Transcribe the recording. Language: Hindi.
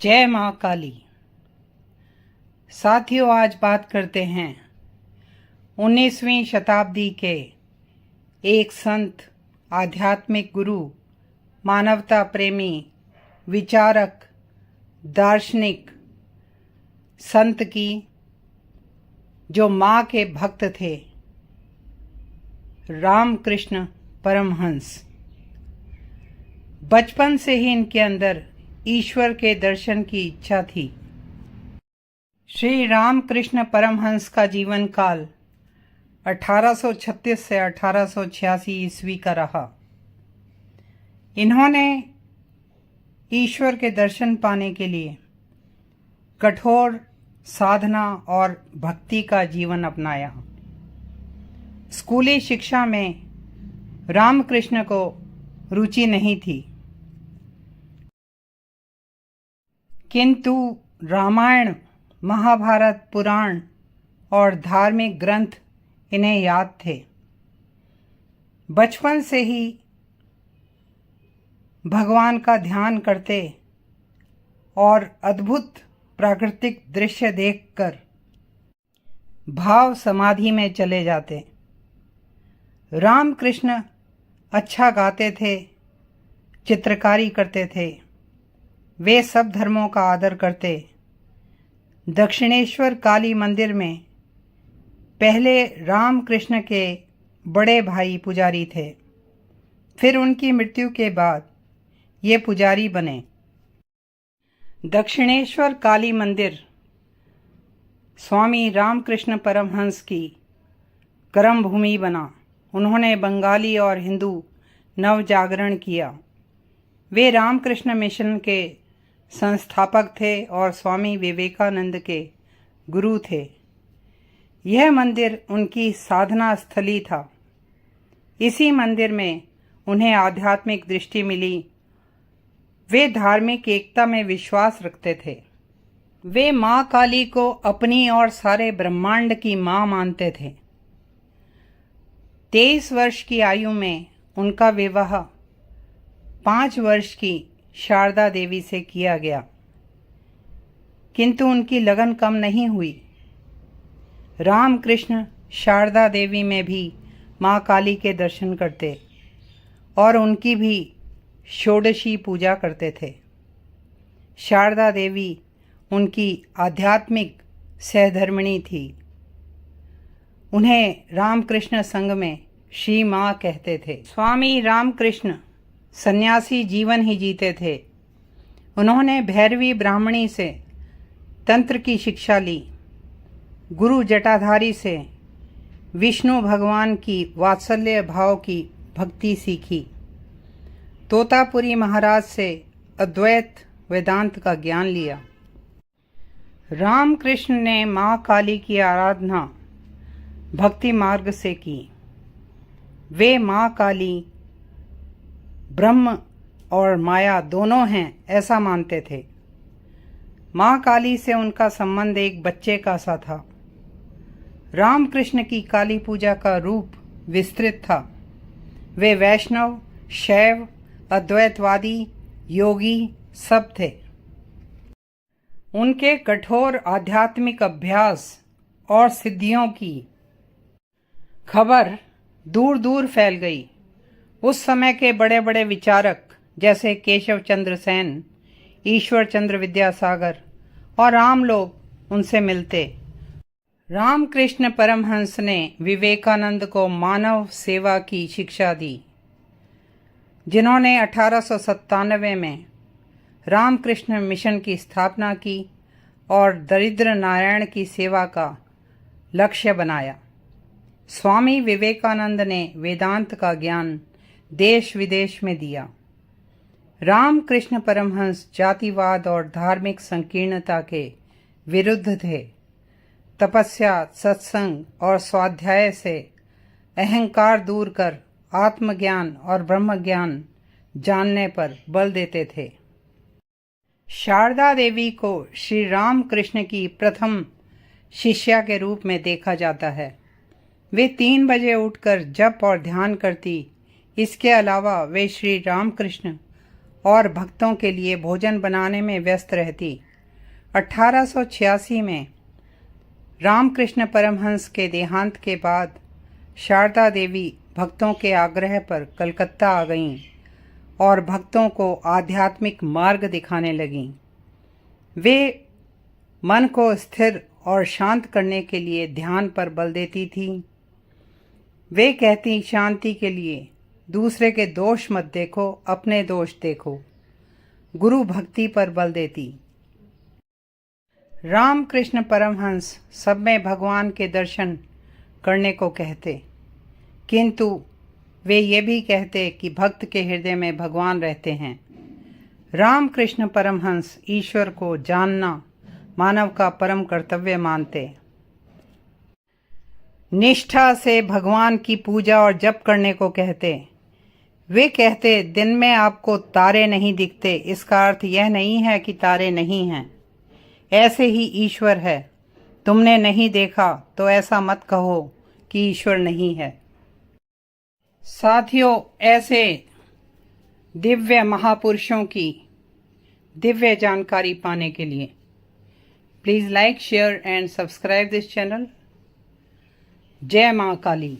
जय माँ काली। साथियों, आज बात करते हैं 19वीं शताब्दी के एक संत, आध्यात्मिक गुरु, मानवता प्रेमी, विचारक, दार्शनिक संत की, जो माँ के भक्त थे, रामकृष्ण परमहंस। बचपन से ही इनके अंदर ईश्वर के दर्शन की इच्छा थी। श्री रामकृष्ण परमहंस का जीवन काल 1836 से 1886 ईस्वी का रहा। इन्होंने ईश्वर के दर्शन पाने के लिए कठोर साधना और भक्ति का जीवन अपनाया। स्कूली शिक्षा में रामकृष्ण को रुचि नहीं थी, किंतु रामायण, महाभारत, पुराण और धार्मिक ग्रंथ इन्हें याद थे। बचपन से ही भगवान का ध्यान करते और अद्भुत प्राकृतिक दृश्य देखकर भाव समाधि में चले जाते। रामकृष्ण अच्छा गाते थे, चित्रकारी करते थे, वे सब धर्मों का आदर करते। दक्षिणेश्वर काली मंदिर में पहले रामकृष्ण के बड़े भाई पुजारी थे, फिर उनकी मृत्यु के बाद ये पुजारी बने। दक्षिणेश्वर काली मंदिर स्वामी रामकृष्ण परमहंस की कर्म भूमि बना। उन्होंने बंगाली और हिंदू नव जागरण किया। वे रामकृष्ण मिशन के संस्थापक थे और स्वामी विवेकानंद के गुरु थे। यह मंदिर उनकी साधना स्थली था। इसी मंदिर में उन्हें आध्यात्मिक दृष्टि मिली। वे धार्मिक एकता में विश्वास रखते थे। वे माँ काली को अपनी और सारे ब्रह्मांड की माँ मानते थे। 23 वर्ष की आयु में उनका विवाह 5 वर्ष की शारदा देवी से किया गया, किंतु उनकी लगन कम नहीं हुई। रामकृष्ण शारदा देवी में भी माँ काली के दर्शन करते और उनकी भी षोडशी पूजा करते थे। शारदा देवी उनकी आध्यात्मिक सहधर्मिणी थी। उन्हें रामकृष्ण संघ में श्री माँ कहते थे। स्वामी रामकृष्ण सन्यासी जीवन ही जीते थे। उन्होंने भैरवी ब्राह्मणी से तंत्र की शिक्षा ली। गुरु जटाधारी से विष्णु भगवान की वात्सल्य भाव की भक्ति सीखी। तोतापुरी महाराज से अद्वैत वेदांत का ज्ञान लिया। रामकृष्ण ने माँ काली की आराधना भक्ति मार्ग से की। वे माँ काली ब्रह्म और माया दोनों हैं ऐसा मानते थे। माँ काली से उनका संबंध एक बच्चे का सा था। रामकृष्ण की काली पूजा का रूप विस्तृत था। वे वैष्णव, शैव, अद्वैतवादी, योगी सब थे। उनके कठोर आध्यात्मिक अभ्यास और सिद्धियों की खबर दूर दूर फैल गई। उस समय के बड़े बड़े विचारक जैसे केशव चंद्र सेन, ईश्वर चंद्र विद्यासागर और आम लोग उनसे मिलते। रामकृष्ण परमहंस ने विवेकानंद को मानव सेवा की शिक्षा दी, जिन्होंने 1897 में रामकृष्ण मिशन की स्थापना की और दरिद्र नारायण की सेवा का लक्ष्य बनाया। स्वामी विवेकानंद ने वेदांत का ज्ञान देश विदेश में दिया। रामकृष्ण परमहंस जातिवाद और धार्मिक संकीर्णता के विरुद्ध थे। तपस्या, सत्संग और स्वाध्याय से अहंकार दूर कर आत्मज्ञान और ब्रह्म ज्ञान जानने पर बल देते थे। शारदा देवी को श्री रामकृष्ण की प्रथम शिष्या के रूप में देखा जाता है। वे 3 बजे उठकर जप और ध्यान करती। इसके अलावा वे श्री रामकृष्ण और भक्तों के लिए भोजन बनाने में व्यस्त रहती। 1886 में रामकृष्ण परमहंस के देहांत के बाद शारदा देवी भक्तों के आग्रह पर कलकत्ता आ गईं और भक्तों को आध्यात्मिक मार्ग दिखाने लगीं। वे मन को स्थिर और शांत करने के लिए ध्यान पर बल देती थीं। वे कहती, शांति के लिए दूसरे के दोष मत देखो, अपने दोष देखो। गुरु भक्ति पर बल देती। रामकृष्ण परमहंस सब में भगवान के दर्शन करने को कहते, किंतु वे ये भी कहते कि भक्त के हृदय में भगवान रहते हैं। रामकृष्ण परमहंस ईश्वर को जानना मानव का परम कर्तव्य मानते। निष्ठा से भगवान की पूजा और जप करने को कहते। वे कहते, दिन में आपको तारे नहीं दिखते, इसका अर्थ यह नहीं है कि तारे नहीं हैं। ऐसे ही ईश्वर है। तुमने नहीं देखा तो ऐसा मत कहो कि ईश्वर नहीं है। साथियों, ऐसे दिव्य महापुरुषों की दिव्य जानकारी पाने के लिए please like, share and subscribe this channel. जय माँ काली।